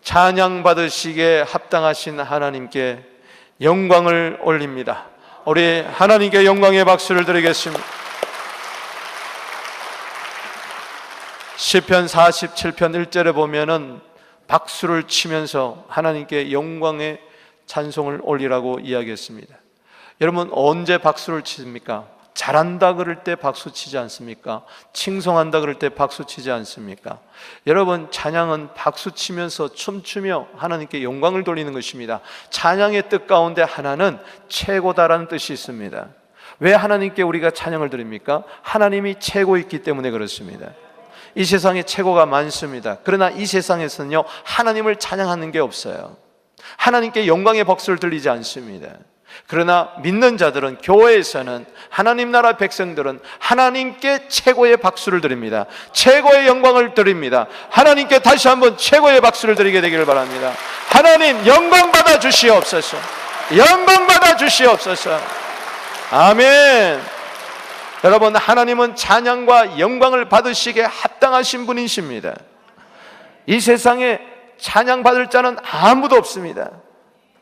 찬양 받으시기에 합당하신 하나님께 영광을 올립니다. 우리 하나님께 영광의 박수를 드리겠습니다. 시편 47편 1절에 보면은 박수를 치면서 하나님께 영광의 찬송을 올리라고 이야기했습니다. 여러분, 언제 박수를 칩니까? 잘한다 그럴 때 박수 치지 않습니까? 칭송한다 그럴 때 박수 치지 않습니까? 여러분, 찬양은 박수 치면서 춤추며 하나님께 영광을 돌리는 것입니다. 찬양의 뜻 가운데 하나는 최고다라는 뜻이 있습니다. 왜 하나님께 우리가 찬양을 드립니까? 하나님이 최고있기 때문에 그렇습니다. 이 세상에 최고가 많습니다. 그러나 이 세상에서는요, 하나님을 찬양하는 게 없어요. 하나님께 영광의 박수를 들리지 않습니다. 그러나 믿는 자들은, 교회에서는, 하나님 나라 백성들은 하나님께 최고의 박수를 드립니다. 최고의 영광을 드립니다. 하나님께 다시 한번 최고의 박수를 드리게 되기를 바랍니다. 하나님, 영광 받아 주시옵소서. 영광 받아 주시옵소서. 아멘. 여러분, 하나님은 찬양과 영광을 받으시기에 합당하신 분이십니다. 이 세상에 찬양 받을 자는 아무도 없습니다.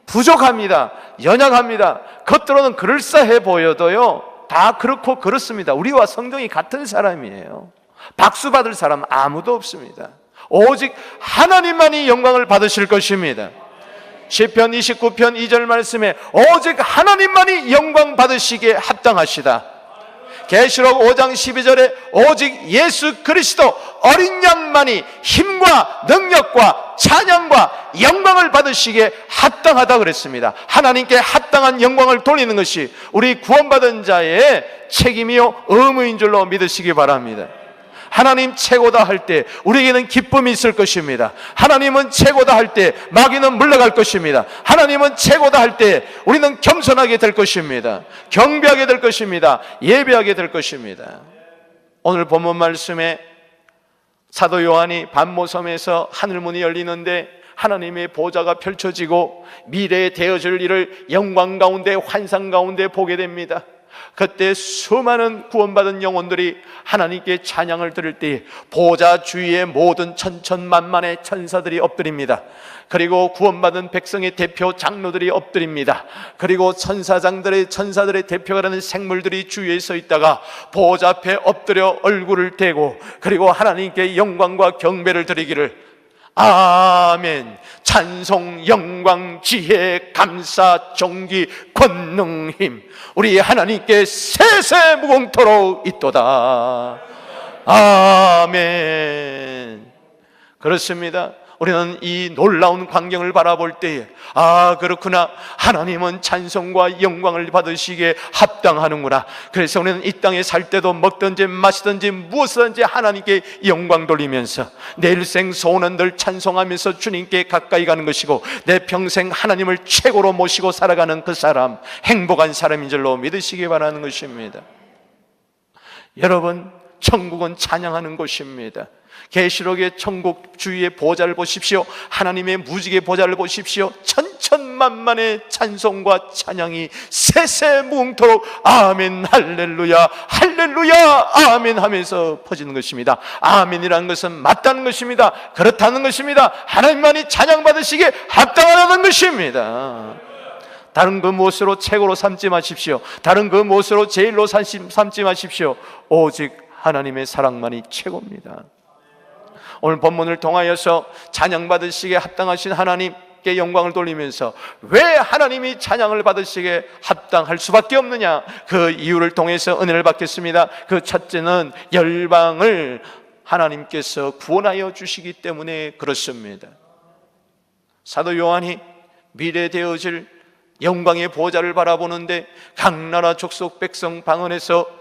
부족합니다. 연약합니다. 겉으로는 그럴싸해 보여도요, 다 그렇고 그렇습니다. 우리와 성정이 같은 사람이에요. 박수 받을 사람 아무도 없습니다. 오직 하나님만이 영광을 받으실 것입니다. 시편 29편 2절 말씀에 오직 하나님만이 영광 받으시기에 합당하시다. 계시록 5장 12절에 오직 예수 그리스도 어린 양만이 힘과 능력과 찬양과 영광을 받으시기에 합당하다 그랬습니다. 하나님께 합당한 영광을 돌리는 것이 우리 구원받은 자의 책임이요 의무인 줄로 믿으시기 바랍니다. 하나님 최고다 할 때 우리에게는 기쁨이 있을 것입니다. 하나님은 최고다 할 때 마귀는 물러갈 것입니다. 하나님은 최고다 할 때 우리는 겸손하게 될 것입니다. 경배하게 될 것입니다. 예배하게 될 것입니다. 오늘 본문 말씀에 사도 요한이 반모섬에서 하늘문이 열리는데 하나님의 보좌가 펼쳐지고 미래에 되어질 일을 영광 가운데 환상 가운데 보게 됩니다. 그때 수많은 구원받은 영혼들이 하나님께 찬양을 드릴 때 보좌 주위의 모든 천천만만의 천사들이 엎드립니다. 그리고 구원받은 백성의 대표 장로들이 엎드립니다. 그리고 천사들의 대표가 되는 생물들이 주위에 서 있다가 보좌 앞에 엎드려 얼굴을 대고 그리고 하나님께 영광과 경배를 드리기를 아멘. 찬송, 영광, 지혜, 감사, 존귀, 권능, 힘 우리 하나님께 세세 무궁토록 있도다. 아멘. 그렇습니다. 우리는 이 놀라운 광경을 바라볼 때에 그렇구나, 하나님은 찬송과 영광을 받으시기에 합당하는구나. 그래서 우리는 이 땅에 살 때도 먹든지 마시든지 무엇이든지 하나님께 영광 돌리면서 내 일생 소원은 늘 찬송하면서 주님께 가까이 가는 것이고 내 평생 하나님을 최고로 모시고 살아가는 그 사람, 행복한 사람인 줄로 믿으시기 바라는 것입니다. 여러분, 천국은 찬양하는 곳입니다. 계시록의 천국 주위의 보좌를 보십시오. 하나님의 무지개 보좌를 보십시오. 천천만만의 찬송과 찬양이 세세무궁토록 아멘 할렐루야 할렐루야 아멘 하면서 퍼지는 것입니다. 아멘이라는 것은 맞다는 것입니다. 그렇다는 것입니다. 하나님만이 찬양받으시기에 합당하다는 것입니다. 다른 그 무엇으로 최고로 삼지 마십시오. 다른 그 무엇으로 제일로 삼지 마십시오. 오직 하나님의 사랑만이 최고입니다. 오늘 본문을 통하여서 찬양받으시기에 합당하신 하나님께 영광을 돌리면서 왜 하나님이 찬양을 받으시기에 합당할 수밖에 없느냐, 그 이유를 통해서 은혜를 받겠습니다. 그 첫째는 열방을 하나님께서 구원하여 주시기 때문에 그렇습니다. 사도 요한이 미래 되어질 영광의 보좌를 바라보는데 각 나라 족속 백성 방언에서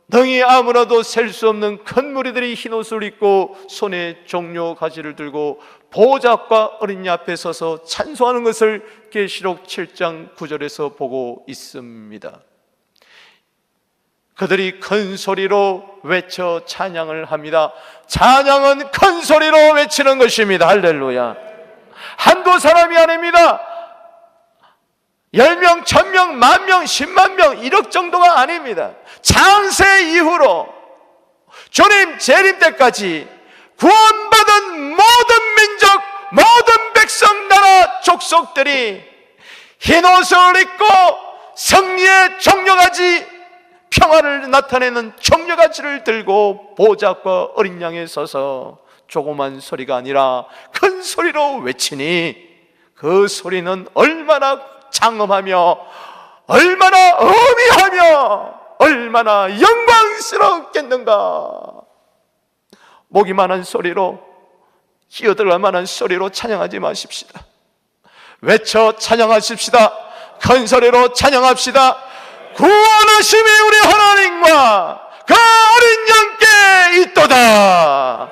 능히 아무라도 셀 수 없는 큰 무리들이 흰옷을 입고 손에 종려 가지를 들고 보좌 앞과 어린 양 앞에 서서 찬송하는 것을 계시록 7장 9절에서 보고 있습니다. 그들이 큰 소리로 외쳐 찬양을 합니다. 찬양은 큰 소리로 외치는 것입니다. 할렐루야. 한두 사람이 아닙니다. 10명, 1000명, 10,000명, 10만 명, 1억 정도가 아닙니다. 창세 이후로 주님 재림 때까지 구원받은 모든 민족, 모든 족속들이 흰 옷을 입고 승리의 정령아지, 평화를 나타내는 정령아지를 들고 보좌과 어린 양에 서서 조그만 소리가 아니라 큰 소리로 외치니 그 소리는 얼마나 장엄하며 얼마나 어미하며 얼마나 영광스럽겠는가. 목이만한 소리로, 끼어들어갈 만한 소리로 찬양하지 마십시다. 외쳐 찬양하십시다. 큰 소리로 찬양합시다. 구원하심이 우리 하나님과 그 어린 양께 있도다.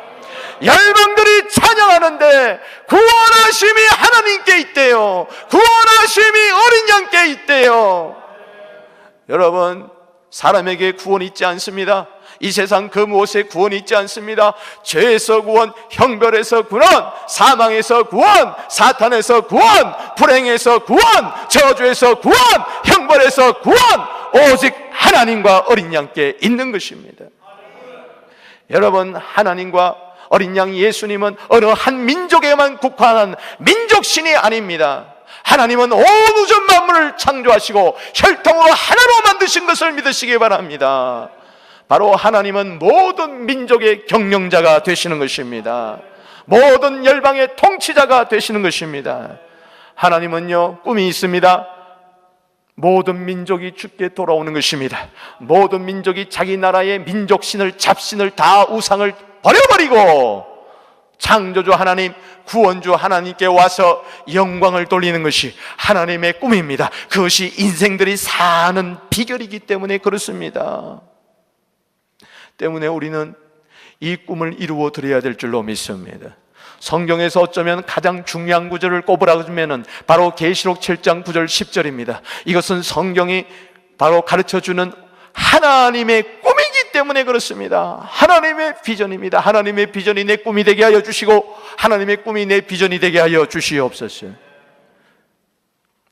열방들이 찬양하는데 구원하심이 하나님께 있대요. 구원하심이 어린 양께 있대요. 여러분, 사람에게 구원이 있지 않습니다. 이 세상 그 무엇에 구원이 있지 않습니다. 죄에서 구원, 형벌에서 구원, 사망에서 구원, 사탄에서 구원, 불행에서 구원, 저주에서 구원, 형벌에서 구원, 오직 하나님과 어린 양께 있는 것입니다. 여러분, 하나님과 어린 양 예수님은 어느 한 민족에만 국한한 민족신이 아닙니다. 하나님은 온 우주 만물을 창조하시고 혈통으로 하나로 만드신 것을 믿으시기 바랍니다. 바로 하나님은 모든 민족의 경영자가 되시는 것입니다. 모든 열방의 통치자가 되시는 것입니다. 하나님은요, 꿈이 있습니다. 모든 민족이 주께 돌아오는 것입니다. 모든 민족이 자기 나라의 민족신을, 잡신을 다 우상을 버려버리고 창조주 하나님, 구원주 하나님께 와서 영광을 돌리는 것이 하나님의 꿈입니다. 그것이 인생들이 사는 비결이기 때문에 그렇습니다. 때문에 우리는 이 꿈을 이루어 드려야 될 줄로 믿습니다. 성경에서 어쩌면 가장 중요한 구절을 꼽으라면 바로 계시록 7장 9절 10절입니다. 이것은 성경이 바로 가르쳐주는 하나님의 꿈이기 때문에 그렇습니다. 하나님의 비전입니다. 하나님의 비전이 내 꿈이 되게 하여 주시고 하나님의 꿈이 내 비전이 되게 하여 주시옵소서.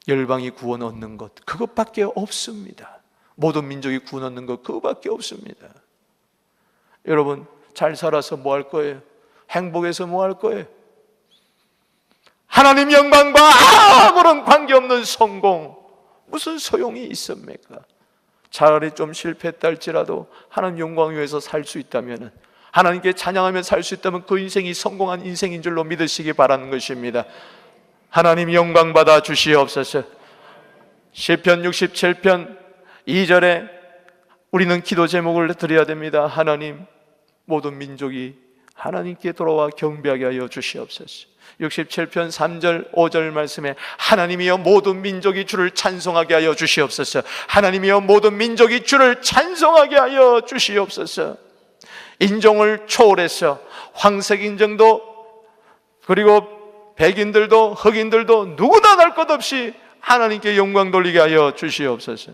열방이 구원 얻는 것, 그것밖에 없습니다. 모든 민족이 구원 얻는 것, 그것밖에 없습니다. 여러분, 잘 살아서 뭐 할 거예요? 행복해서 뭐 할 거예요? 하나님 영광과 아무런 관계없는 성공, 무슨 소용이 있습니까? 차라리 좀 실패했다 할지라도 하나님 영광 위해서 살 수 있다면, 하나님께 찬양하며 살 수 있다면 그 인생이 성공한 인생인 줄로 믿으시기 바라는 것입니다. 하나님 영광 받아 주시옵소서. 시편 67편 2절에 우리는 기도 제목을 드려야 됩니다. 하나님, 모든 민족이 하나님께 돌아와 경배하게 하여 주시옵소서. 67편 3절 5절 말씀에 하나님이여 모든 민족이 주를 찬송하게 하여 주시옵소서. 하나님이여 모든 민족이 주를 찬송하게 하여 주시옵소서. 인종을 초월해서 황색 인종도 그리고 백인들도 흑인들도 누구나 날 것 없이 하나님께 영광 돌리게 하여 주시옵소서.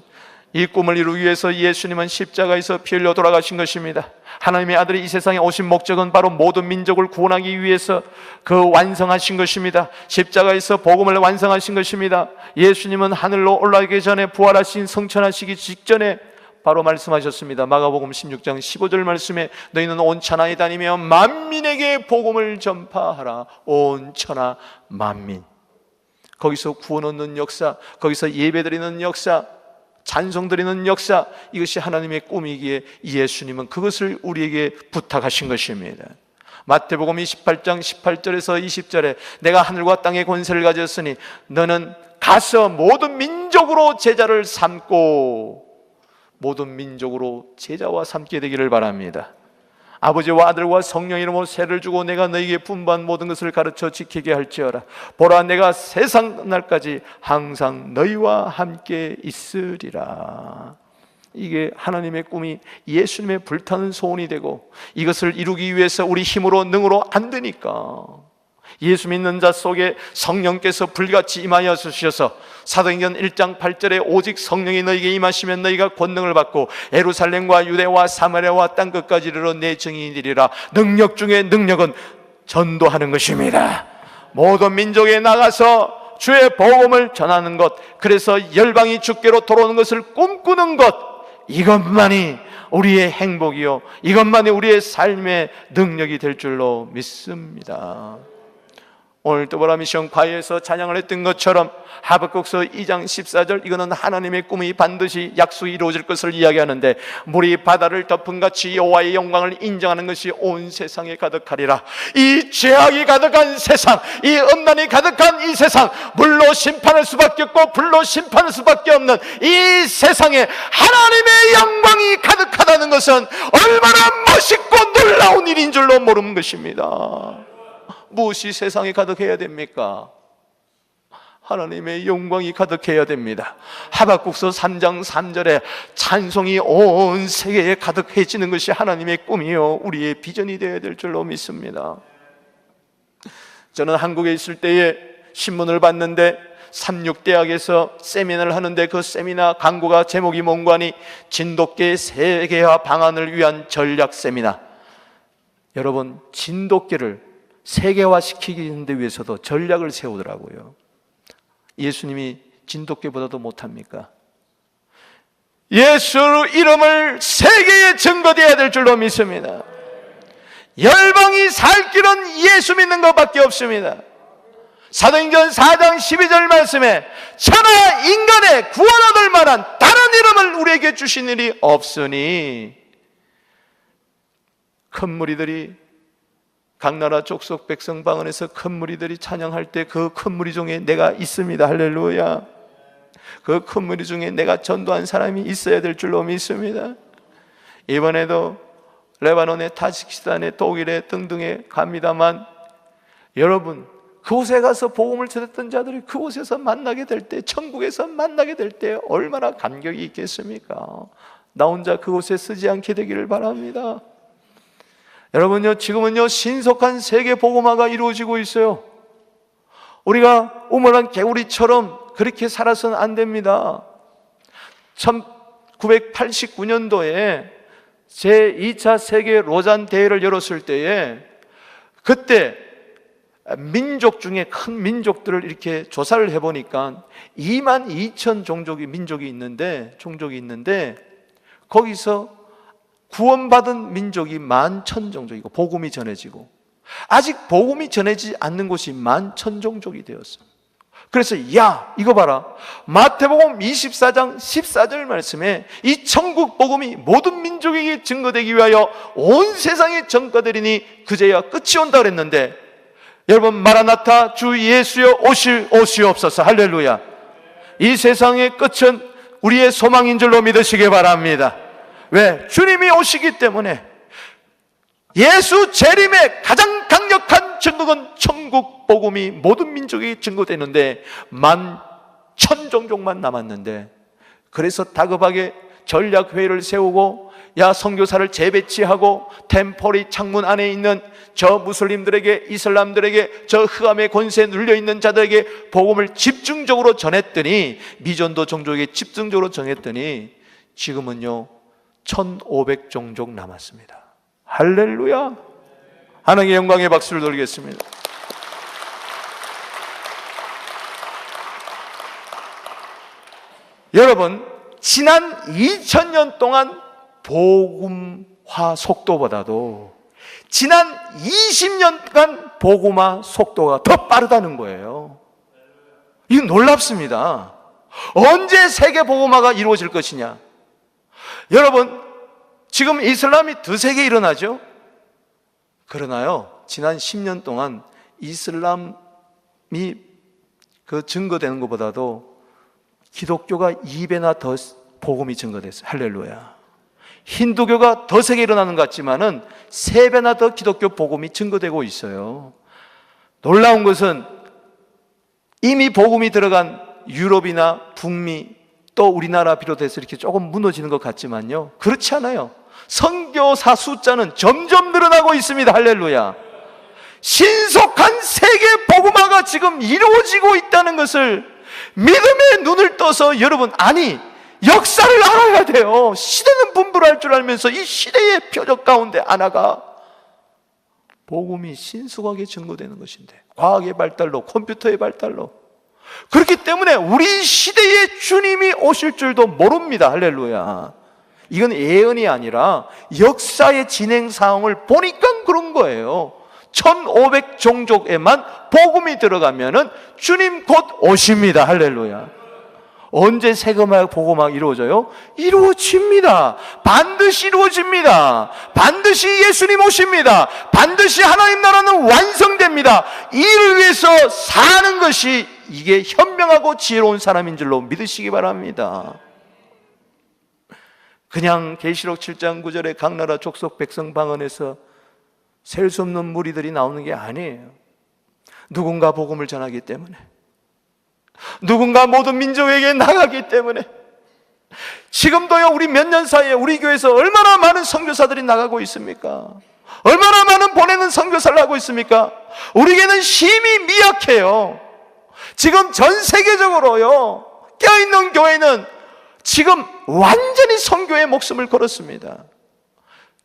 이 꿈을 이루기 위해서 예수님은 십자가에서 피 흘려 돌아가신 것입니다. 하나님의 아들이 이 세상에 오신 목적은 바로 모든 민족을 구원하기 위해서 그 완성하신 것입니다. 십자가에서 복음을 완성하신 것입니다. 예수님은 하늘로 올라가기 전에, 부활하신 성천하시기 직전에 바로 말씀하셨습니다. 마가복음 16장 15절 말씀에 너희는 온 천하에 다니며 만민에게 복음을 전파하라. 온 천하 만민. 거기서 구원 얻는 역사, 거기서 예배드리는 역사, 찬송드리는 역사, 이것이 하나님의 꿈이기에 예수님은 그것을 우리에게 부탁하신 것입니다. 마태복음 28장 18절에서 20절에 내가 하늘과 땅의 권세를 가졌으니 너는 가서 모든 민족으로 제자를 삼고, 모든 민족으로 제자와 삼게 되기를 바랍니다. 아버지와 아들과 성령 이름으로 세를 주고 내가 너에게 분부한 모든 것을 가르쳐 지키게 할지어라. 보라, 내가 세상 날까지 항상 너희와 함께 있으리라. 이게 하나님의 꿈이 예수님의 불타는 소원이 되고, 이것을 이루기 위해서 우리 힘으로 능으로 안 되니까 예수 믿는 자 속에 성령께서 불같이 임하여 주셔서 사도행전 1장 8절에 오직 성령이 너희에게 임하시면 너희가 권능을 받고 예루살렘과 유대와 사마리아와 땅끝까지 이르러 내 증인이 되리라. 능력 중에 능력은 전도하는 것입니다. 모든 민족에 나가서 주의 복음을 전하는 것, 그래서 열방이 주께로 돌아오는 것을 꿈꾸는 것, 이것만이 우리의 행복이요, 이것만이 우리의 삶의 능력이 될 줄로 믿습니다. 오늘 또보라 미션 과외에서 찬양을 했던 것처럼 하박국서 2장 14절, 이거는 하나님의 꿈이 반드시 약속이 이루어질 것을 이야기하는데, 물이 바다를 덮은 같이 여호와의 영광을 인정하는 것이 온 세상에 가득하리라. 이 죄악이 가득한 세상, 이 음란이 가득한 이 세상, 물로 심판할 수밖에 없고 불로 심판할 수밖에 없는 이 세상에 하나님의 영광이 가득하다는 것은 얼마나 멋있고 놀라운 일인 줄로 모르는 것입니다. 무엇이 세상에 가득해야 됩니까? 하나님의 영광이 가득해야 됩니다. 하박국서 3장 3절에 찬송이 온 세계에 가득해지는 것이 하나님의 꿈이요, 우리의 비전이 되어야 될 줄로 믿습니다. 저는 한국에 있을 때에 신문을 봤는데, 삼육대학에서 세미나를 하는데, 그 세미나 광고가 제목이 뭔가 하니 진돗개 세계화 방안을 위한 전략 세미나. 여러분, 진돗개를 세계화시키기 위해서도 전략을 세우더라고요. 예수님이 진돗개보다도 못합니까? 예수 이름을 세계에 증거되어야 될 줄로 믿습니다. 열방이 살 길은 예수 믿는 것밖에 없습니다. 사도행전 4장 12절 말씀에 천하 인간의 구원 얻을 만한 다른 이름을 우리에게 주신 일이 없으니, 큰 무리들이 각 나라 족속 백성 방언에서 큰 무리들이 찬양할 때 그 큰 무리 중에 내가 있습니다. 할렐루야. 그 큰 무리 중에 내가 전도한 사람이 있어야 될 줄로 믿습니다. 이번에도 레바논에, 타지키스탄에, 독일에 등등에 갑니다만, 여러분, 그곳에 가서 복음을 전했던 자들이 그곳에서 만나게 될 때, 천국에서 만나게 될 때 얼마나 감격이 있겠습니까? 나 혼자 그곳에 쓰지 않게 되기를 바랍니다. 여러분요, 지금은요 신속한 세계 복음화가 이루어지고 있어요. 우리가 우물한 개구리처럼 그렇게 살아서는 안 됩니다. 1989년도에 제2차 세계 로잔 대회를 열었을 때에, 그때 민족 중에 큰 민족들을 이렇게 조사를 해보니까 22,000 종족이 종족이 있는데 거기서 구원받은 민족이 11,000 종족이고, 복음이 전해지고, 아직 복음이 전해지지 않는 곳이 11,000 종족이 되었어. 그래서 야, 이거 봐라, 마태복음 24장 14절 말씀에 이 천국 복음이 모든 민족에게 증거되기 위하여 온 세상에 전가되리니 그제야 끝이 온다 그랬는데, 여러분, 마라나타 주 예수여 오시옵소서. 할렐루야. 이 세상의 끝은 우리의 소망인 줄로 믿으시기 바랍니다. 왜? 주님이 오시기 때문에. 예수 재림의 가장 강력한 증거는 천국 복음이 모든 민족에게 증거되는데 11,000 종족만 남았는데, 그래서 다급하게 전략회의를 세우고, 야, 선교사를 재배치하고 템포리 창문 안에 있는 저 무슬림들에게, 이슬람들에게, 저 흑암의 권세에 눌려있는 자들에게 복음을 집중적으로 전했더니, 미전도 종족에게 집중적으로 전했더니 지금은요 1,500 종족 남았습니다. 할렐루야. 하나님의 영광의 박수를 돌리겠습니다. 여러분, 지난 2000년 동안 복음화 속도보다도 지난 20년간 복음화 속도가 더 빠르다는 거예요. 이건 놀랍습니다. 언제 세계 복음화가 이루어질 것이냐? 여러분, 지금 이슬람이 드세게 일어나죠? 그러나요, 지난 10년 동안 이슬람이 증거되는 것보다도 기독교가 2배나 더 복음이 증거됐어요. 할렐루야. 힌두교가 더 세게 일어나는 것 같지만은 3배나 더 기독교 복음이 증거되고 있어요. 놀라운 것은 이미 복음이 들어간 유럽이나 북미, 또 우리나라 비롯해서 이렇게 조금 무너지는 것 같지만요, 그렇지 않아요. 선교사 숫자는 점점 늘어나고 있습니다. 할렐루야. 신속한 세계 복음화가 지금 이루어지고 있다는 것을 믿음의 눈을 떠서, 여러분, 아니, 역사를 알아야 돼요. 시대는 분분할 줄 알면서 이 시대의 표적 가운데 하나가 복음이 신속하게 증거되는 것인데, 과학의 발달로, 컴퓨터의 발달로. 그렇기 때문에 우리 시대에 주님이 오실 줄도 모릅니다. 할렐루야. 이건 예언이 아니라 역사의 진행 상황을 보니까 그런 거예요. 1500종족에만 복음이 들어가면은 주님 곧 오십니다. 할렐루야. 언제 세금학 복음학 이루어져요? 이루어집니다. 반드시 이루어집니다. 반드시 예수님 오십니다. 반드시 하나님 나라는 완성됩니다. 이를 위해서 사는 것이 이게 현명하고 지혜로운 사람인 줄로 믿으시기 바랍니다. 그냥 계시록 7장 9절에 각 나라 족속 백성 방언에서 셀 수 없는 무리들이 나오는 게 아니에요. 누군가 복음을 전하기 때문에, 누군가 모든 민족에게 나가기 때문에. 지금도요, 우리 몇 년 사이에 우리 교회에서 얼마나 많은 선교사들이 나가고 있습니까? 얼마나 많은 보내는 선교사를 하고 있습니까? 우리 교회는 힘이 미약해요. 지금 전 세계적으로요, 껴있는 교회는 지금 완전히 선교에 목숨을 걸었습니다.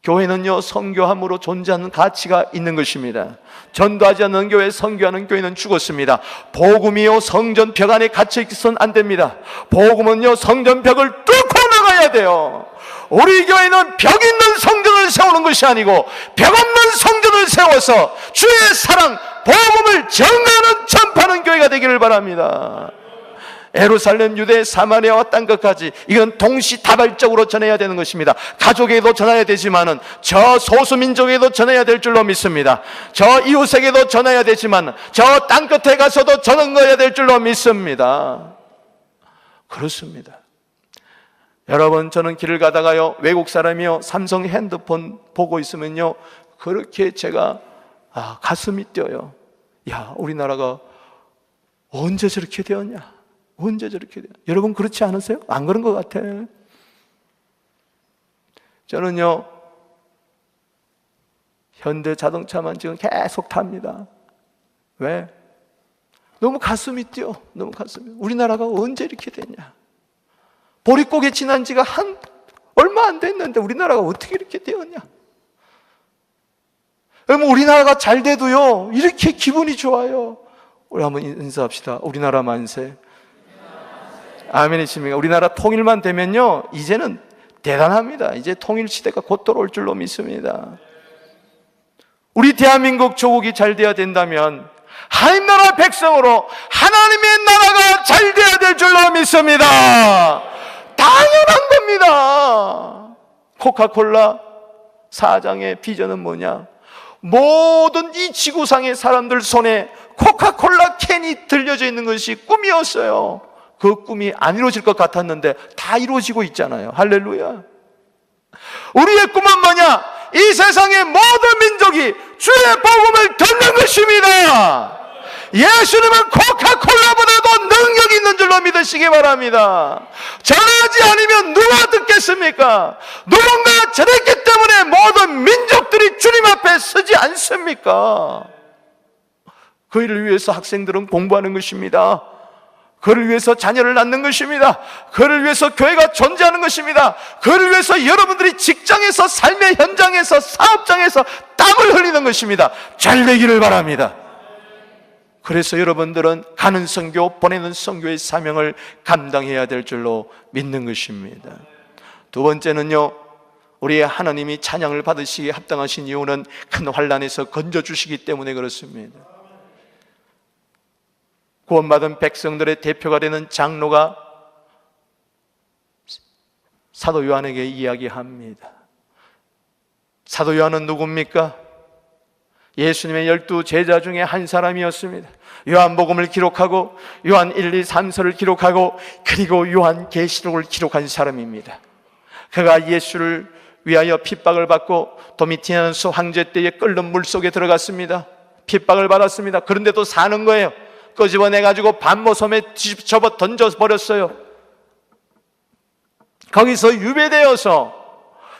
교회는요, 선교함으로 존재하는 가치가 있는 것입니다. 전도하지 않는 교회, 선교하는 교회는 죽었습니다. 복음이요, 성전 벽 안에 갇혀 있어서는 안 됩니다. 복음은요, 성전 벽을 뚫고 나가야 돼요. 우리 교회는 벽 있는 성전을 세우는 것이 아니고 벽 없는 성전을 세워서 주의 사랑, 복음을 전하는 전파하는 교회가 되기를 바랍니다. 예루살렘, 유대, 사마리아와 땅 끝까지 이건 동시다발적으로 전해야 되는 것입니다. 가족에게도 전해야 되지만은 저 소수민족에게도 전해야 될 줄로 믿습니다. 저 이웃에게도 전해야 되지만 저 땅 끝에 가서도 전해야 될 줄로 믿습니다. 그렇습니다. 여러분, 저는 길을 가다가요, 외국 사람이요, 삼성 핸드폰 보고 있으면요, 그렇게 제가 가슴이 뛰어요. 야, 우리나라가 언제 저렇게 되었냐? 언제 저렇게 돼요? 여러분 그렇지 않으세요? 안 그런 것 같아. 저는요, 현대 자동차만 지금 계속 탑니다. 왜? 너무 가슴이 뛰어. 너무 가슴이. 우리나라가 언제 이렇게 됐냐? 보릿고개 지난 지가 얼마 안 됐는데 우리나라가 어떻게 이렇게 되었냐? 여러분, 우리나라가 잘 돼도요, 이렇게 기분이 좋아요. 우리 한번 인사합시다. 우리나라 만세. 아멘이십니까? 우리나라 통일만 되면요, 이제는 대단합니다. 이제 통일시대가 곧 돌아올 줄로 믿습니다. 우리 대한민국 조국이 잘 돼야 된다면 하나님 나라 백성으로 하나님의 나라가 잘 돼야 될 줄로 믿습니다. 당연한 겁니다. 코카콜라 사장의 비전은 뭐냐? 모든 이 지구상의 사람들 손에 코카콜라 캔이 들려져 있는 것이 꿈이었어요. 그 꿈이 안 이루어질 것 같았는데 다 이루어지고 있잖아요. 할렐루야. 우리의 꿈은 뭐냐? 이 세상의 모든 민족이 주의 복음을 듣는 것입니다. 예수님은 코카콜라보다도 능력이 있는 줄로 믿으시기 바랍니다. 전하지 않으면 누가 듣겠습니까? 누군가 전했기 때문에 모든 민족들이 주님 앞에 서지 않습니까? 그 일을 위해서 학생들은 공부하는 것입니다. 그를 위해서 자녀를 낳는 것입니다. 그를 위해서 교회가 존재하는 것입니다. 그를 위해서 여러분들이 직장에서, 삶의 현장에서, 사업장에서 땀을 흘리는 것입니다. 잘 되기를 바랍니다. 그래서 여러분들은 가는 선교, 보내는 선교의 사명을 감당해야 될 줄로 믿는 것입니다. 두 번째는요, 우리의 하나님이 찬양을 받으시기에 합당하신 이유는 큰 환난에서 건져주시기 때문에 그렇습니다. 구원받은 백성들의 대표가 되는 장로가 사도 요한에게 이야기합니다. 사도 요한은 누굽니까? 예수님의 12 제자 중에 한 사람이었습니다. 요한복음을 기록하고 요한 1, 2, 3서를 기록하고 그리고 요한 계시록을 기록한 사람입니다. 그가 예수를 위하여 핍박을 받고 도미티아누스 황제 때에 끓는 물속에 들어갔습니다. 핍박을 받았습니다. 그런데도 사는 거예요. 끄집어내가지고 반모섬에 접어 던져버렸어요. 거기서 유배되어서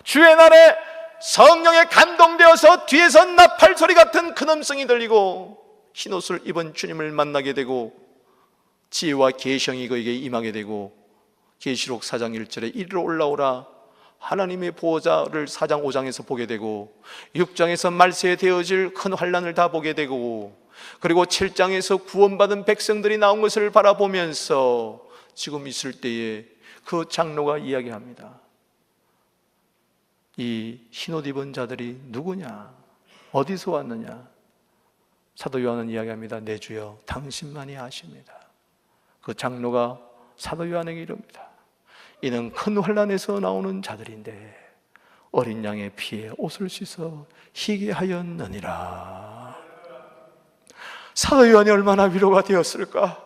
주의 날에 성령에 감동되어서 뒤에서 나팔 소리 같은 큰 음성이 들리고 흰옷을 입은 주님을 만나게 되고 지혜와 계시형이 그에게 임하게 되고 계시록 4장 1절에 이리로 올라오라 하나님의 보호자를 4장 5장에서 보게 되고 6장에서 말세에 되어질 큰 환난을 다 보게 되고 그리고 7장에서 구원받은 백성들이 나온 것을 바라보면서 지금 있을 때에 그 장로가 이야기합니다. 이 흰옷 입은 자들이 누구냐? 어디서 왔느냐? 사도 요한은 이야기합니다. 내 주여 당신만이 아십니다. 그 장로가 사도 요한에게 이릅니다. 이는 큰 환난에서 나오는 자들인데 어린 양의 피에 옷을 씻어 희게 하였느니라. 사도 요한이 얼마나 위로가 되었을까?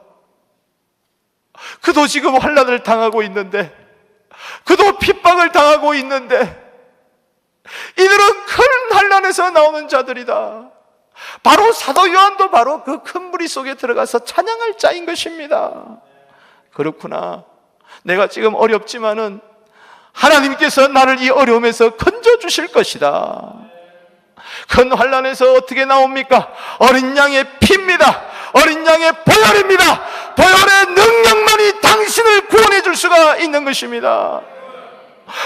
그도 지금 환난을 당하고 있는데, 그도 핍박을 당하고 있는데, 이들은 큰 환난에서 나오는 자들이다. 바로 사도 요한도 바로 그 큰 무리 속에 들어가서 찬양할 자인 것입니다. 그렇구나. 내가 지금 어렵지만은 하나님께서 나를 이 어려움에서 건져주실 것이다. 큰 환난에서 어떻게 나옵니까? 어린 양의 피입니다. 어린 양의 보혈입니다. 보혈의 능력만이 당신을 구원해 줄 수가 있는 것입니다.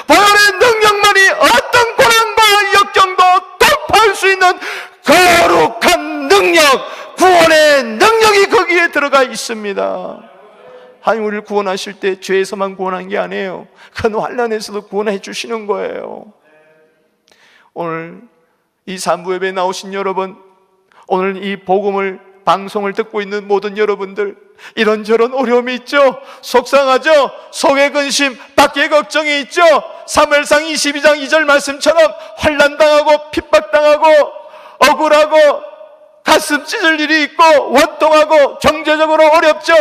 보혈의 능력만이 어떤 고난과 역경도 돌파할 수 있는 거룩한 능력, 구원의 능력이 거기에 들어가 있습니다. 하나님 우리를 구원하실 때 죄에서만 구원한 게 아니에요. 큰 환난에서도 구원해 주시는 거예요. 오늘 이 산부 예배에 나오신 여러분, 오늘 이 복음을 방송을 듣고 있는 모든 여러분들, 이런저런 어려움이 있죠. 속상하죠. 속의 근심, 밖의 걱정이 있죠. 사무엘상 22장 2절 말씀처럼 환난당하고 핍박당하고 억울하고 가슴 찢을 일이 있고 원통하고 경제적으로 어렵죠.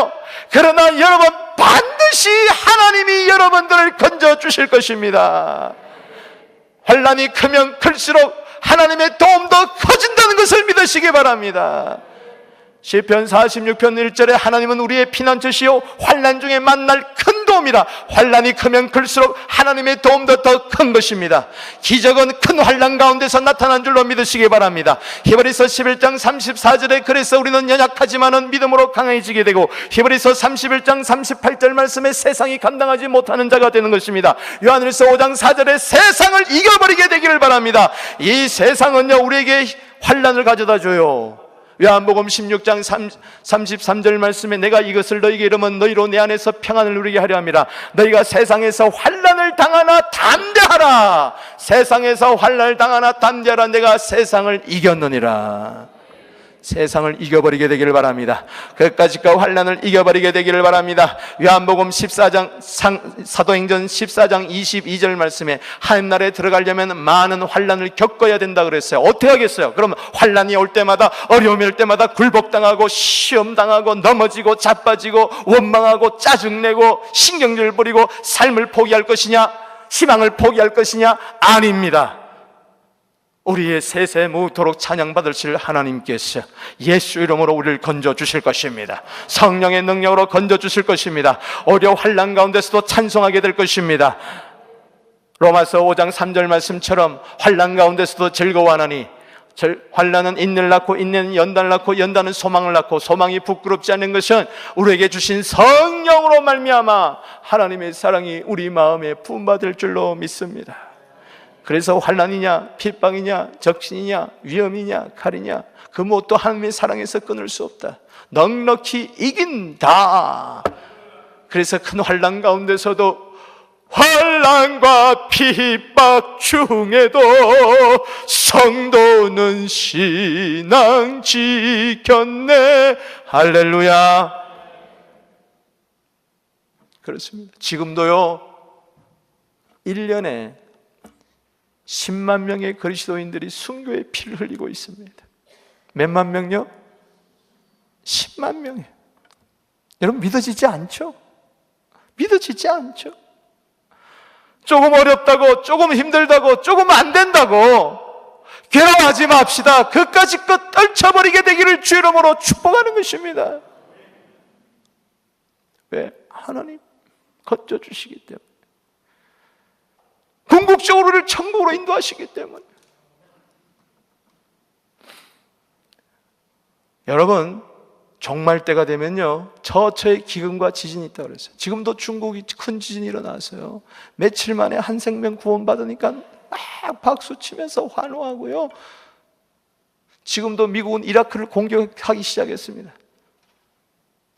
그러나 여러분, 반드시 하나님이 여러분들을 건져주실 것입니다. 환난이 크면 클수록 하나님의 도움도 커진다는 것을 믿으시기 바랍니다. 시편 46편 1절에 하나님은 우리의 피난처시요 환난 중에 만날 큰 도움이라. 환난이 크면 클수록 하나님의 도움도 더 큰 것입니다. 기적은 큰 환난 가운데서 나타난 줄로 믿으시기 바랍니다. 히브리서 11장 34절에 그래서 우리는 연약하지만은 믿음으로 강해지게 되고, 히브리서 31장 38절 말씀에 세상이 감당하지 못하는 자가 되는 것입니다. 요한일서 5장 4절에 세상을 이겨버리게 되기를 바랍니다. 이 세상은요 우리에게 환난을 가져다 줘요. 요한복음 16장 33절 말씀에 내가 이것을 너희에게 이르면 너희로 내 안에서 평안을 누리게 하려 함이라. 너희가 세상에서 환난을 당하나 담대하라. 세상에서 환난을 당하나 담대하라. 내가 세상을 이겼느니라. 세상을 이겨버리게 되기를 바랍니다. 그까짓과 환난을 이겨버리게 되기를 바랍니다. 요한복음 14장 사도행전 14장 22절 말씀에 하나님 나라에 들어가려면 많은 환난을 겪어야 된다 그랬어요. 어떻게 하겠어요? 그러면 환난이 올 때마다, 어려움이 올 때마다 굴복당하고 시험당하고 넘어지고 자빠지고 원망하고 짜증내고 신경질 부리고 삶을 포기할 것이냐, 희망을 포기할 것이냐? 아닙니다. 우리의 세세무토록 찬양받으실 하나님께서 예수 이름으로 우리를 건져주실 것입니다. 성령의 능력으로 건져주실 것입니다. 어려운 환난 가운데서도 찬송하게 될 것입니다. 로마서 5장 3절 말씀처럼 환난 가운데서도 즐거워하나니, 환난은 인내를 낳고 인내는 연단을 낳고 연단은 소망을 낳고 소망이 부끄럽지 않은 것은 우리에게 주신 성령으로 말미암아 하나님의 사랑이 우리 마음에 부음받을 줄로 믿습니다. 그래서 환난이냐 핍박이냐 적신이냐 위험이냐 칼이냐 그 무엇도 하나님의 사랑에서 끊을 수 없다. 넉넉히 이긴다. 그래서 큰 환난 가운데서도 환난과 핍박 중에도 성도는 신앙 지켰네. 할렐루야. 그렇습니다. 지금도요 1년에 10만 명의 그리스도인들이 순교의 피를 흘리고 있습니다. 몇만 명요? 10만 명이에요. 여러분 믿어지지 않죠? 믿어지지 않죠? 조금 어렵다고, 조금 힘들다고, 조금 안 된다고 괴로워하지 맙시다. 그까짓 것 떨쳐버리게 되기를 주 이름으로 축복하는 것입니다. 왜? 하나님 건져주시기 때문에, 궁극적으로 우리를 천국으로 인도하시기 때문에. 여러분, 종말 때가 되면요 처처의 기근과 지진이 있다고 그랬어요. 지금도 중국이 큰 지진이 일어나서요 며칠 만에 한 생명 구원받으니까 막 박수치면서 환호하고요. 지금도 미국은 이라크를 공격하기 시작했습니다.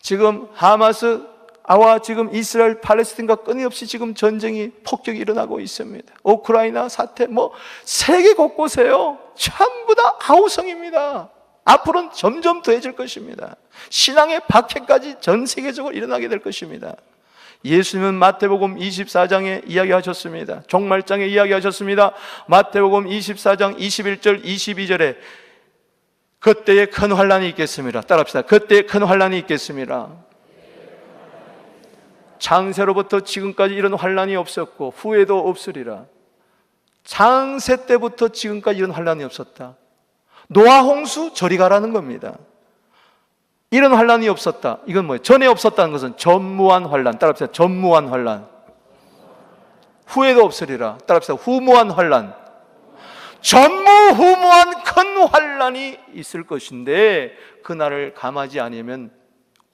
지금 하마스와 지금 이스라엘 팔레스틴과 끊임없이 지금 전쟁이 폭격이 일어나고 있습니다. 우크라이나 사태, 세계 곳곳에요 전부 다 아우성입니다. 앞으로는 점점 더해질 것입니다. 신앙의 박해까지 전 세계적으로 일어나게 될 것입니다. 예수님은 마태복음 24장에 이야기하셨습니다. 종말장에 이야기하셨습니다. 마태복음 24장 21절 22절에 그때에 큰 환란이 있겠습니다. 따라합시다. 그때에 큰 환란이 있겠습니다. 창세로부터 지금까지 이런 환란이 없었고 후에도 없으리라. 창세 때부터 지금까지 이런 환란이 없었다. 노아 홍수 저리 가라는 겁니다. 이런 환란이 없었다. 이건 뭐예요? 전에 없었다는 것은 전무한 환란. 따라합시다. 전무한 환란. 후에도 없으리라. 따라합시다. 후무한 환란. 전무후무한 큰 환란이 있을 것인데 그날을 감하지 않으면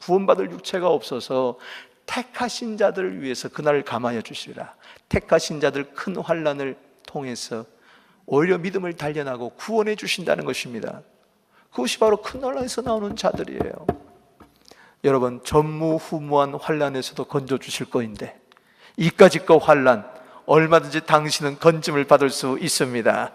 구원받을 육체가 없어서 택하신 자들을 위해서 그날을 감하여 주시리라. 택하신 자들 큰 환란을 통해서 오히려 믿음을 단련하고 구원해 주신다는 것입니다. 그것이 바로 큰 환란에서 나오는 자들이에요. 여러분, 전무후무한 환란에서도 건져 주실 거인데 이까짓 거 환란 얼마든지 당신은 건짐을 받을 수 있습니다.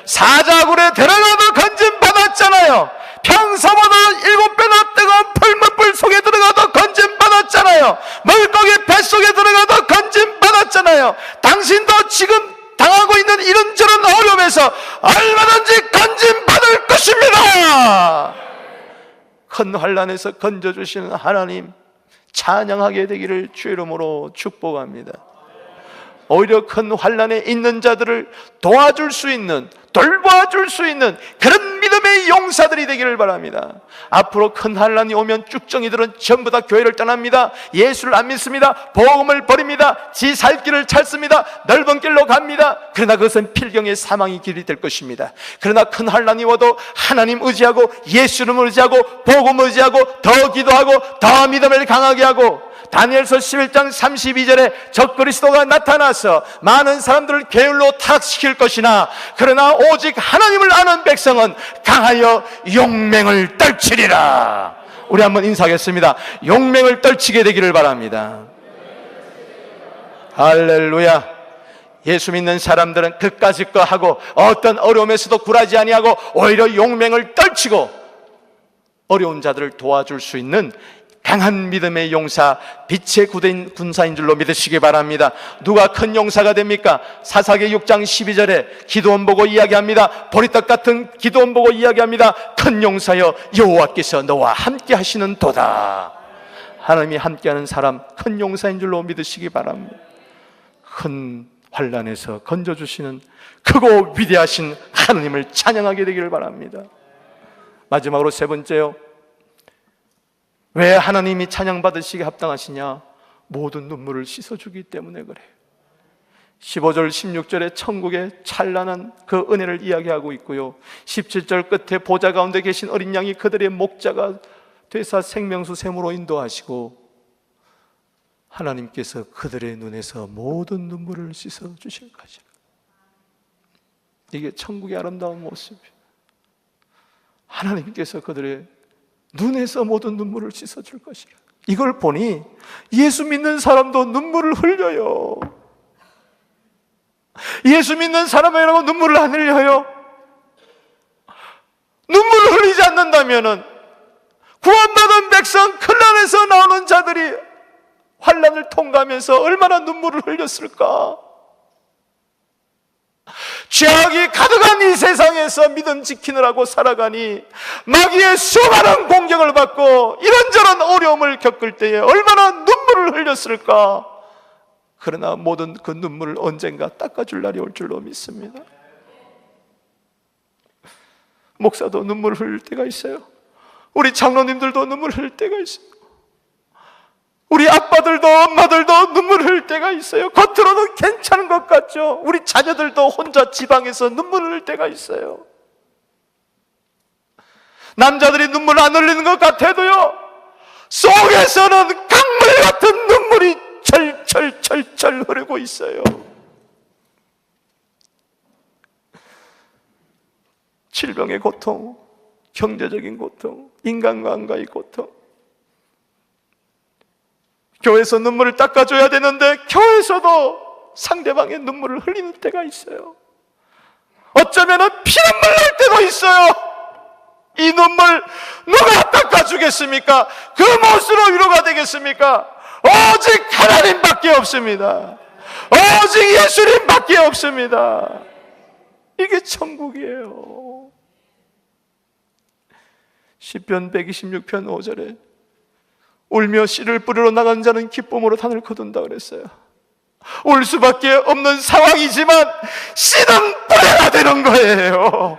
사자굴에 들어가도 건짐 받았잖아요. 평소보다 7배나 뜨거운 풀무불 속에 들어가도 건짐 받았잖아요. 물고기 뱃속에 들어가도 건짐 받았잖아요. 당신도 지금 당하고 있는 이런저런 어려움에서 얼마든지 건짐 받을 것입니다. 큰 환란에서 건져주시는 하나님 찬양하게 되기를 주의 이름으로 축복합니다. 오히려 큰 환란에 있는 자들을 도와줄 수 있는, 돌봐줄 수 있는 그런 믿음의 용사들이 되기를 바랍니다. 앞으로 큰 환란이 오면 쭉정이들은 전부 다 교회를 떠납니다. 예수를 안 믿습니다. 복음을 버립니다. 지 살 길을 찾습니다. 넓은 길로 갑니다. 그러나 그것은 필경의 사망의 길이 될 것입니다. 그러나 큰 환란이 와도 하나님 의지하고 예수를 의지하고 복음 의지하고 더 기도하고 더 믿음을 강하게 하고 다니엘서 11장 32절에 적그리스도가 나타나서 많은 사람들을 게을로 타락시킬 것이나 그러나 오직 하나님을 아는 백성은 강하여 용맹을 떨치리라. 우리 한번 인사하겠습니다. 용맹을 떨치게 되기를 바랍니다. 할렐루야. 예수 믿는 사람들은 그까짓 거 하고 어떤 어려움에서도 굴하지 아니하고 오히려 용맹을 떨치고 어려운 자들을 도와줄 수 있는 강한 믿음의 용사, 빛의 군사인 줄로 믿으시기 바랍니다. 누가 큰 용사가 됩니까? 사사기 6장 12절에 기드온 보고 이야기합니다. 보리떡 같은 기드온 보고 이야기합니다. 큰 용사여 여호와께서 너와 함께 하시는 도다. 하나님이 함께하는 사람 큰 용사인 줄로 믿으시기 바랍니다. 큰 환난에서 건져주시는 크고 위대하신 하나님을 찬양하게 되기를 바랍니다. 마지막으로 세 번째요, 왜 하나님이 찬양받으시기에 합당하시냐? 모든 눈물을 씻어주기 때문에 그래요. 15절 16절에 천국의 찬란한 그 은혜를 이야기하고 있고요, 17절 끝에 보좌 가운데 계신 어린 양이 그들의 목자가 되사 생명수 샘으로 인도하시고 하나님께서 그들의 눈에서 모든 눈물을 씻어주실 것이라. 이게 천국의 아름다운 모습이에요. 하나님께서 그들의 눈에서 모든 눈물을 씻어줄 것이라. 이걸 보니 예수 믿는 사람도 눈물을 흘려요. 예수 믿는 사람이라고 눈물을 안 흘려요? 눈물을 흘리지 않는다면 구원받은 백성 큰난에서 나오는 자들이 환난을 통과하면서 얼마나 눈물을 흘렸을까? 죄악이 가득한 이 세상에서 믿음 지키느라고 살아가니 마귀의 수많은 공격을 받고 이런저런 어려움을 겪을 때에 얼마나 눈물을 흘렸을까? 그러나 모든 그 눈물을 언젠가 닦아줄 날이 올 줄로 믿습니다. 목사도 눈물을 흘릴 때가 있어요. 우리 장로님들도 눈물을 흘릴 때가 있어요. 우리 아빠들도 엄마들도 눈물을 흘릴 때가 있어요. 겉으로는 괜찮은 것 같죠. 우리 자녀들도 혼자 지방에서 눈물을 흘릴 때가 있어요. 남자들이 눈물을 안 흘리는 것 같아도요, 속에서는 강물 같은 눈물이 철철철철 흐르고 있어요. 질병의 고통, 경제적인 고통, 인간관계의 고통, 교회에서 눈물을 닦아줘야 되는데 교회에서도 상대방의 눈물을 흘리는 때가 있어요. 어쩌면 피눈물 날 때도 있어요. 이 눈물 누가 닦아주겠습니까? 그 무엇으로 위로가 되겠습니까? 오직 하나님밖에 없습니다. 오직 예수님밖에 없습니다. 이게 천국이에요. 시편 126편 5절에 울며 씨를 뿌리러 나간 자는 기쁨으로 단을 거둔다 그랬어요. 울 수밖에 없는 상황이지만 씨는 뿌려야 되는 거예요.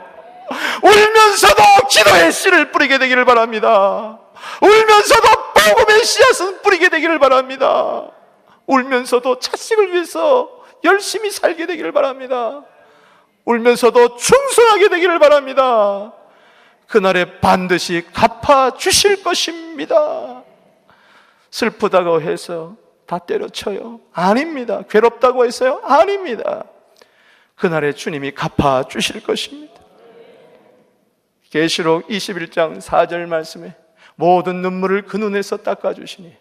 울면서도 기도의 씨를 뿌리게 되기를 바랍니다. 울면서도 복음의 씨앗은 뿌리게 되기를 바랍니다. 울면서도 자식을 위해서 열심히 살게 되기를 바랍니다. 울면서도 충성하게 되기를 바랍니다. 그날에 반드시 갚아주실 것입니다. 슬프다고 해서 다 때려쳐요? 아닙니다. 괴롭다고 해서요? 아닙니다. 그날에 주님이 갚아주실 것입니다. 계시록 21장 4절 말씀에 모든 눈물을 그 눈에서 닦아주시니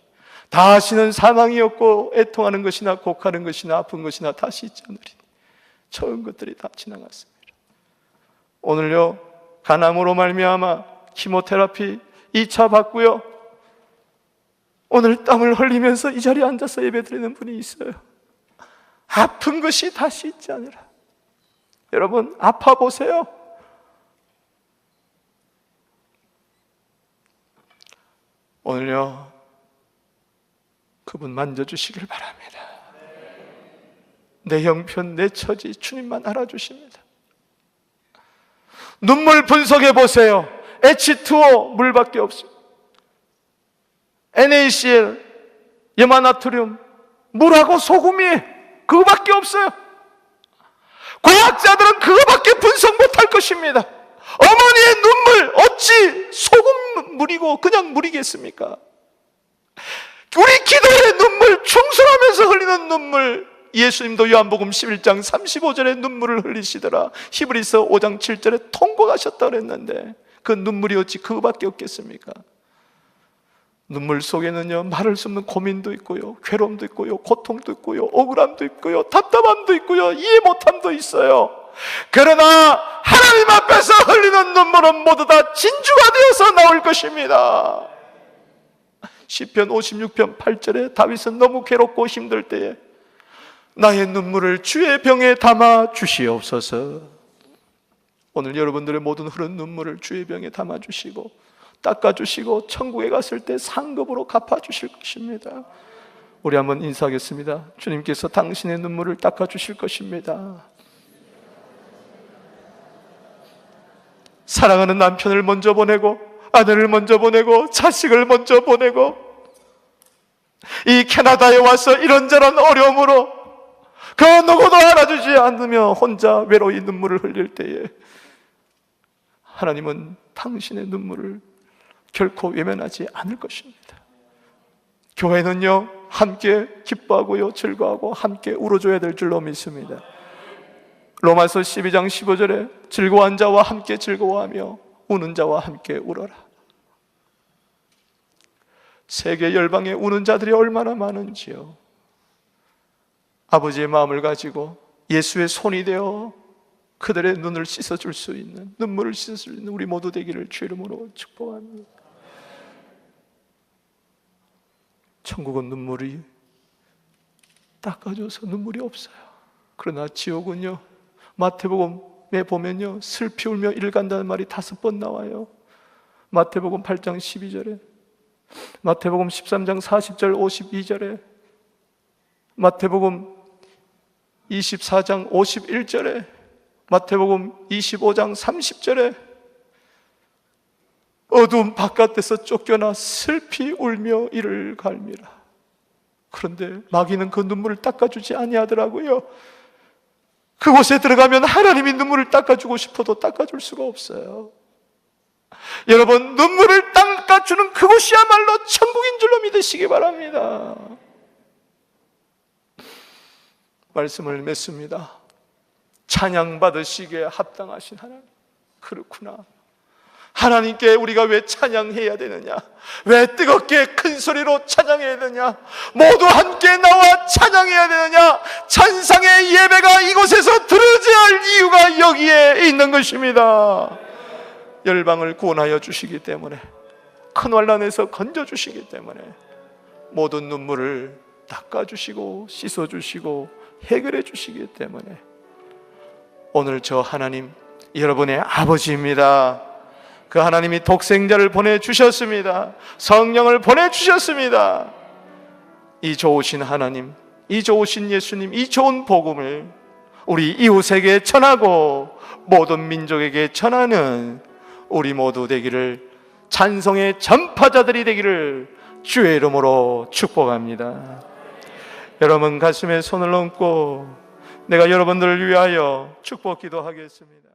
다시는 사망이 없고 애통하는 것이나 곡하는 것이나 아픈 것이나 다시 있지 않으리니 처음 것들이 다 지나갔습니다. 오늘요 간암으로 말미암아 키모테라피 2차 받고요 오늘 땀을 흘리면서 이 자리에 앉아서 예배드리는 분이 있어요. 아픈 것이 다시 있지 않으라. 여러분 아파 보세요. 오늘요 그분 만져주시길 바랍니다. 내 형편 내 처지 주님만 알아주십니다. 눈물 분석해 보세요. H2O 물밖에 없습니다. NaCl 염화나트륨 물하고 소금이 그거밖에 없어요. 과학자들은 그거밖에 분석 못할 것입니다. 어머니의 눈물 어찌 소금물이고 그냥 물이겠습니까? 우리 기도의 눈물, 충성하면서 흘리는 눈물, 예수님도 요한복음 11장 35절에 눈물을 흘리시더라. 히브리서 5장 7절에 통곡하셨다 그랬는데 그 눈물이 어찌 그거밖에 없겠습니까? 눈물 속에는요 말할 수 없는 고민도 있고요, 괴로움도 있고요, 고통도 있고요, 억울함도 있고요, 답답함도 있고요, 이해 못함도 있어요. 그러나 하나님 앞에서 흘리는 눈물은 모두 다 진주가 되어서 나올 것입니다. 시편 56편 8절에 다윗은 너무 괴롭고 힘들 때에 나의 눈물을 주의 병에 담아 주시옵소서. 오늘 여러분들의 모든 흐른 눈물을 주의 병에 담아 주시고 닦아주시고 천국에 갔을 때 상급으로 갚아주실 것입니다. 우리 한번 인사하겠습니다. 주님께서 당신의 눈물을 닦아주실 것입니다. 사랑하는 남편을 먼저 보내고 아내를 먼저 보내고 자식을 먼저 보내고 이 캐나다에 와서 이런저런 어려움으로 그 누구도 알아주지 않으며 혼자 외로이 눈물을 흘릴 때에 하나님은 당신의 눈물을 결코 외면하지 않을 것입니다. 교회는요 함께 기뻐하고요 즐거워하고 함께 울어줘야 될 줄로 믿습니다. 로마서 12장 15절에 즐거워한 자와 함께 즐거워하며 우는 자와 함께 울어라. 세계 열방에 우는 자들이 얼마나 많은지요. 아버지의 마음을 가지고 예수의 손이 되어 그들의 눈을 씻어줄 수 있는, 눈물을 씻어줄 수 있는 우리 모두 되기를 주 이름으로 축복합니다. 천국은 눈물이 닦아줘서 눈물이 없어요. 그러나 지옥은요 마태복음에 보면요 슬피 울며 이를 간다는 말이 5번 나와요. 마태복음 8장 12절에, 마태복음 13장 40절 52절에, 마태복음 24장 51절에, 마태복음 25장 30절에 어두운 바깥에서 쫓겨나 슬피 울며 이를 갈미라. 그런데 마귀는 그 눈물을 닦아주지 아니하더라고요. 그곳에 들어가면 하나님이 눈물을 닦아주고 싶어도 닦아줄 수가 없어요. 여러분 눈물을 닦아주는 그곳이야말로 천국인 줄로 믿으시기 바랍니다. 말씀을 맺습니다. 찬양받으시기에 합당하신 하나님, 그렇구나. 하나님께 우리가 왜 찬양해야 되느냐? 왜 뜨겁게 큰 소리로 찬양해야 되느냐? 모두 함께 나와 찬양해야 되느냐? 찬상의 예배가 이곳에서 드러져야 할 이유가 여기에 있는 것입니다. 열방을 구원하여 주시기 때문에, 큰 환난에서 건져주시기 때문에 모든 눈물을 닦아주시고 씻어주시고 해결해 주시기 때문에 오늘 저 하나님 여러분의 아버지입니다. 그 하나님이 독생자를 보내주셨습니다. 성령을 보내주셨습니다. 이 좋으신 하나님, 이 좋으신 예수님, 이 좋은 복음을 우리 이웃에게 전하고 모든 민족에게 전하는 우리 모두 되기를, 찬송의 전파자들이 되기를 주의 이름으로 축복합니다. 여러분 가슴에 손을 얹고 내가 여러분들을 위하여 축복 기도하겠습니다.